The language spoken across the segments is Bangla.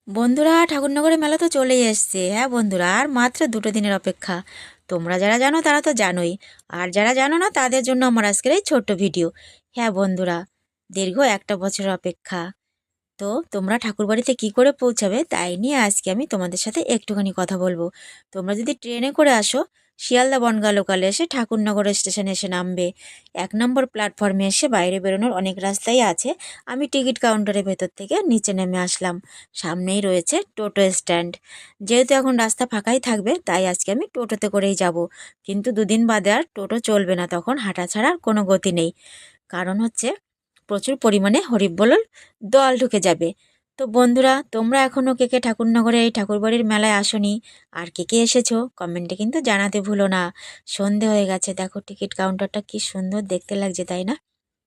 বন্ধুরা, ঠাকুরনগরের মেলা তো চলেই এসছে। হ্যাঁ বন্ধুরা, আর মাত্র 2 দিনের অপেক্ষা। তোমরা যারা জানো তারা তো জানোই, আর যারা জানো না তাদের জন্য আমার আজকের এই ছোট্ট ভিডিও। হ্যাঁ বন্ধুরা, দীর্ঘ একটা বছরের অপেক্ষা। তো তোমরা ঠাকুরবাড়িতে কি করে পৌঁছাবে তাই নিয়ে আজকে আমি তোমাদের সাথে একটুখানি কথা বলবো। তোমরা যদি ট্রেনে করে আসো, শিয়ালদা বনগাঁ লোকালে এসে ঠাকুরনগর স্টেশনে এসে নামবে। 1 নম্বর প্ল্যাটফর্মে এসে বাইরে বেরোনোর অনেক রাস্তাই আছে। আমি টিকিট কাউন্টারের ভেতর থেকে নিচে নেমে আসলাম। সামনেই রয়েছে টোটো স্ট্যান্ড। যেহেতু এখন রাস্তা ফাঁকাই থাকবে, তাই আজকে আমি টোটোতে করেই যাব। কিন্তু 2 দিন বাদে আর টোটো চলবে না, তখন হাঁটা ছাড়া আর কোনো গতি নেই। কারণ হচ্ছে প্রচুর পরিমাণে হরিবোলের দল ঢুকে যাবে। তো বন্ধুরা, তোমরা এখনও কে কে ঠাকুরনগরে এই ঠাকুরবাড়ির মেলায় আসোনি, আর কে কে এসেছো কমেন্টে কিন্তু জানাতে ভুলো না। সন্ধে হয়ে গেছে, দেখো টিকিট কাউন্টারটা কি সুন্দর দেখতে লাগছে, তাই না?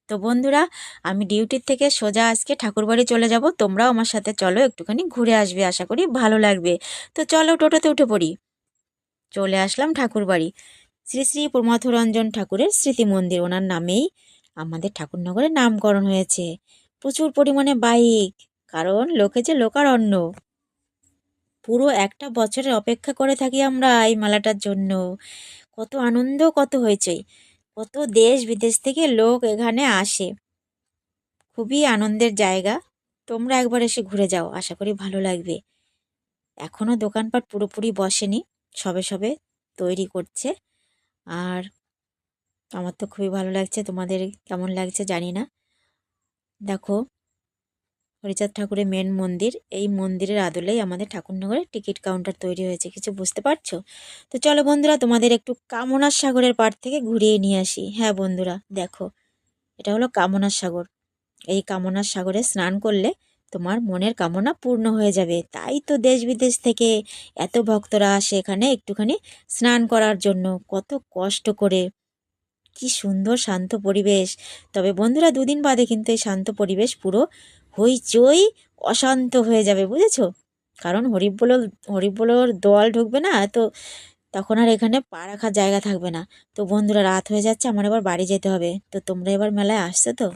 তো বন্ধুরা, আমি ডিউটির থেকে সোজা আজকে ঠাকুরবাড়ি চলে যাব। তোমরাও আমার সাথে চলো, একটুখানি ঘুরে আসবে, আশা করি ভালো লাগবে। তো চলো টোটোতে উঠে পড়ি। চলে আসলাম ঠাকুরবাড়ি। শ্রী শ্রী প্রমথরঞ্জন ঠাকুরের স্মৃতি মন্দির, ওনার নামেই আমাদের ঠাকুরনগরের নামকরণ হয়েছে। প্রচুর পরিমাণে বাইক, কারণ লোকে যে লোকারণ্য। পুরো একটা বছরের অপেক্ষা করে থাকি আমরা এই মেলাটার জন্য। কত আনন্দ, কত হয়েছে, কত দেশ বিদেশ থেকে লোক এখানে আসে। খুবই আনন্দের জায়গা। তোমরা একবার এসে ঘুরে যাও, আশা করি ভালো লাগবে। এখনও দোকানপাট পুরোপুরি বসেনি, সবে সবে তৈরি করছে। আর আমার তো খুবই ভালো লাগছে, তোমাদের কেমন লাগছে জানি না। দেখো, হরিচাঁদ ঠাকুরের মেন মন্দির, এই মন্দিরের আদলেই আমাদের ঠাকুরনগরে টিকিট কাউন্টার তৈরি হয়েছে, কিছু বুঝতে পারছো? তো চলো বন্ধুরা, তোমাদের একটু কামনার সাগরের পাড় থেকে ঘুরিয়ে নিয়ে আসি। হ্যাঁ বন্ধুরা, দেখো, এটা হলো কামনার সাগর। এই কামনার সাগরে স্নান করলে তোমার মনের কামনা পূর্ণ হয়ে যাবে। তাই তো দেশ বিদেশ থেকে এত ভক্তরা আসে এখানে একটুখানি স্নান করার জন্য, কত কষ্ট করে। কি সুন্দর শান্ত পরিবেশ। তবে বন্ধুরা, 2 দিন বাদে কিন্তু এই শান্ত পরিবেশ পুরো হইচই অশান্ত হয়ে যাবে, বুঝেছো? কারণ হরিবোলোর দল ঢুকবে না তো, তখন আর এখানে পা রাখার জায়গা থাকবে না। তো বন্ধুরা, রাত হয়ে যাচ্ছে, আমার এবার বাড়ি যেতে হবে। তো তোমরা এবার মেলায় আসছো তো?